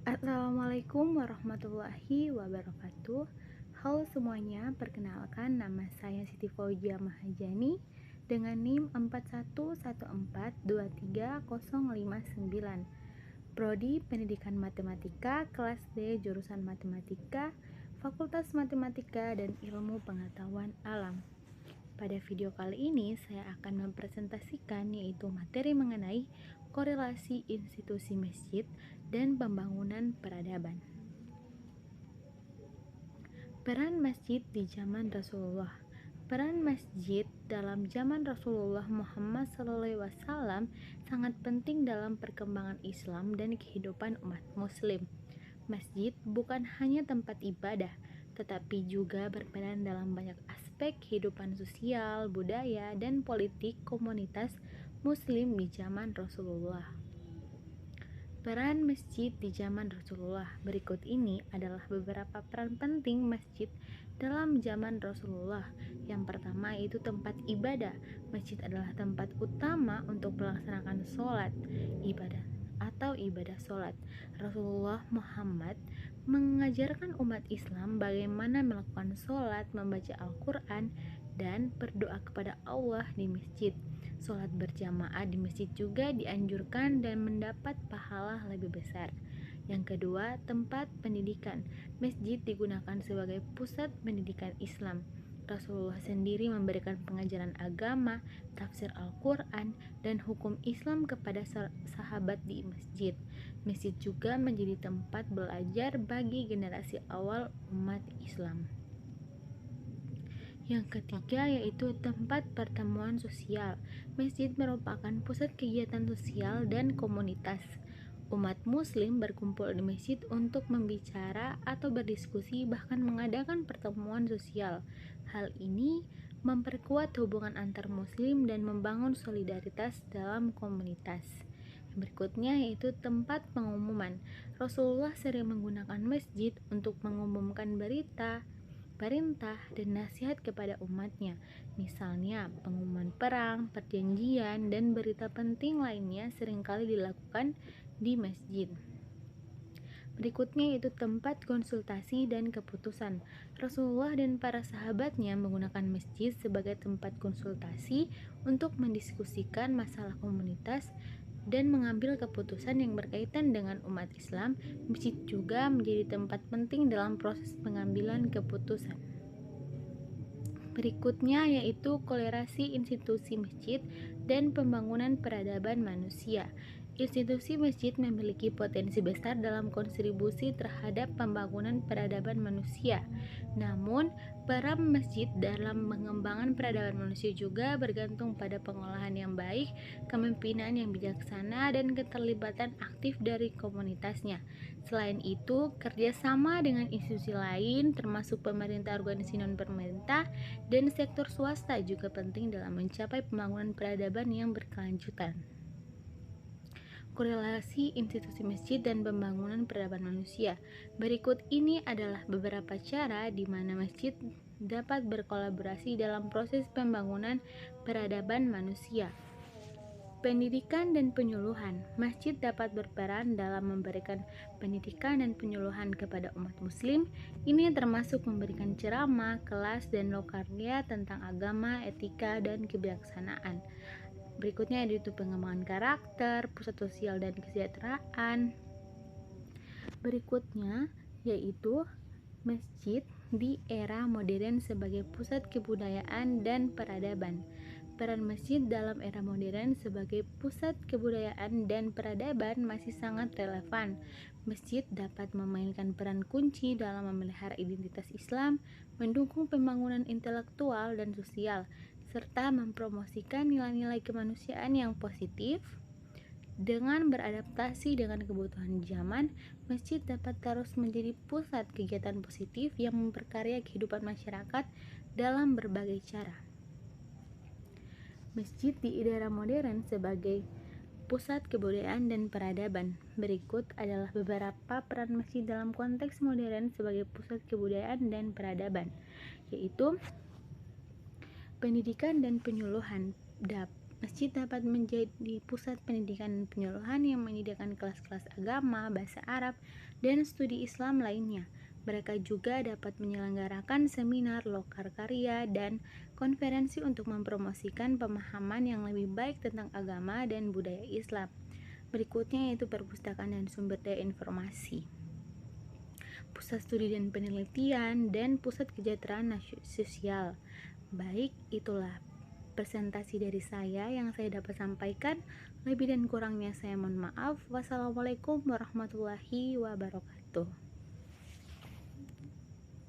Assalamualaikum warahmatullahi wabarakatuh. Halo semuanya, perkenalkan nama saya Siti Fauzia Mahajani dengan NIM 4114230059. Prodi Pendidikan Matematika kelas D jurusan Matematika, Fakultas Matematika dan Ilmu Pengetahuan Alam. Pada video kali ini saya akan mempresentasikan yaitu materi mengenai korelasi institusi masjid dan pembangunan peradaban. Peran masjid di zaman Rasulullah. Peran masjid dalam zaman Rasulullah Muhammad SAW sangat penting dalam perkembangan Islam dan kehidupan umat muslim. Masjid bukan hanya tempat ibadah, tetapi juga berperan dalam banyak aspek kehidupan sosial, budaya, dan politik komunitas muslim di zaman Rasulullah. Peran masjid di zaman Rasulullah. Berikut ini adalah beberapa peran penting masjid dalam zaman Rasulullah. Yang pertama yaitu tempat ibadah. Masjid adalah tempat utama untuk melaksanakan sholat ibadah sholat. Rasulullah Muhammad mengajarkan umat Islam bagaimana melakukan sholat, membaca Al-Quran, dan berdoa kepada Allah di masjid. Sholat berjamaah di masjid juga dianjurkan dan mendapat pahala lebih besar. Yang kedua, tempat pendidikan. Masjid digunakan sebagai pusat pendidikan Islam. Rasulullah sendiri memberikan pengajaran agama, tafsir Al-Quran, dan hukum Islam kepada sahabat di masjid. Masjid juga menjadi tempat belajar bagi generasi awal umat Islam. Yang ketiga yaitu tempat pertemuan sosial. Masjid merupakan pusat kegiatan sosial dan komunitas. Umat muslim berkumpul di masjid untuk membicara atau berdiskusi, bahkan mengadakan pertemuan sosial. Hal ini memperkuat hubungan antar muslim dan membangun solidaritas dalam komunitas. Berikutnya yaitu tempat pengumuman. Rasulullah sering menggunakan masjid untuk mengumumkan berita, perintah, dan nasihat kepada umatnya. Misalnya, pengumuman perang, perjanjian, dan berita penting lainnya seringkali dilakukan di masjid. Berikutnya yaitu tempat konsultasi dan keputusan. Rasulullah dan para sahabatnya menggunakan masjid sebagai tempat konsultasi untuk mendiskusikan masalah komunitas dan mengambil keputusan yang berkaitan dengan umat Islam. Masjid juga menjadi tempat penting dalam proses pengambilan keputusan. Berikutnya yaitu kolerasi institusi masjid dan pembangunan peradaban manusia. Institusi masjid memiliki potensi besar dalam kontribusi terhadap pembangunan peradaban manusia. Namun, peran masjid dalam mengembangkan peradaban manusia juga bergantung pada pengolahan yang baik, kepemimpinan yang bijaksana, dan keterlibatan aktif dari komunitasnya. Selain itu, kerjasama dengan institusi lain, termasuk pemerintah, organisasi non-pemerintah, dan sektor swasta juga penting dalam mencapai pembangunan peradaban yang berkelanjutan. Korelasi institusi masjid dan pembangunan peradaban manusia. Berikut ini adalah beberapa cara di mana masjid dapat berkolaborasi dalam proses pembangunan peradaban manusia. Pendidikan dan penyuluhan. Masjid dapat berperan dalam memberikan pendidikan dan penyuluhan kepada umat muslim. Ini termasuk memberikan ceramah, kelas, dan lokarya tentang agama, etika, dan kebijaksanaan. Berikutnya yaitu pengembangan karakter, pusat sosial dan kesejahteraan. Berikutnya yaitu masjid di era modern sebagai pusat kebudayaan dan peradaban. Peran masjid dalam era modern sebagai pusat kebudayaan dan peradaban masih sangat relevan. Masjid dapat memainkan peran kunci dalam memelihara identitas Islam, mendukung pembangunan intelektual dan sosial, serta mempromosikan nilai-nilai kemanusiaan yang positif. Dengan beradaptasi dengan kebutuhan zaman, masjid dapat terus menjadi pusat kegiatan positif yang memperkarya kehidupan masyarakat dalam berbagai cara. Masjid di era modern sebagai pusat kebudayaan dan peradaban. Berikut adalah beberapa peran masjid dalam konteks modern sebagai pusat kebudayaan dan peradaban, yaitu pendidikan dan penyuluhan. Masjid dapat menjadi pusat pendidikan dan penyuluhan yang menyediakan kelas-kelas agama, bahasa Arab, dan studi Islam lainnya. Mereka juga dapat menyelenggarakan seminar, lokal karya, dan konferensi untuk mempromosikan pemahaman yang lebih baik tentang agama dan budaya Islam. Berikutnya yaitu perpustakaan dan sumber daya informasi, pusat studi dan penelitian, dan pusat kesejahteraan sosial. Baik, itulah presentasi dari saya yang saya dapat sampaikan. Lebih dan kurangnya saya mohon maaf. Wassalamualaikum warahmatullahi wabarakatuh.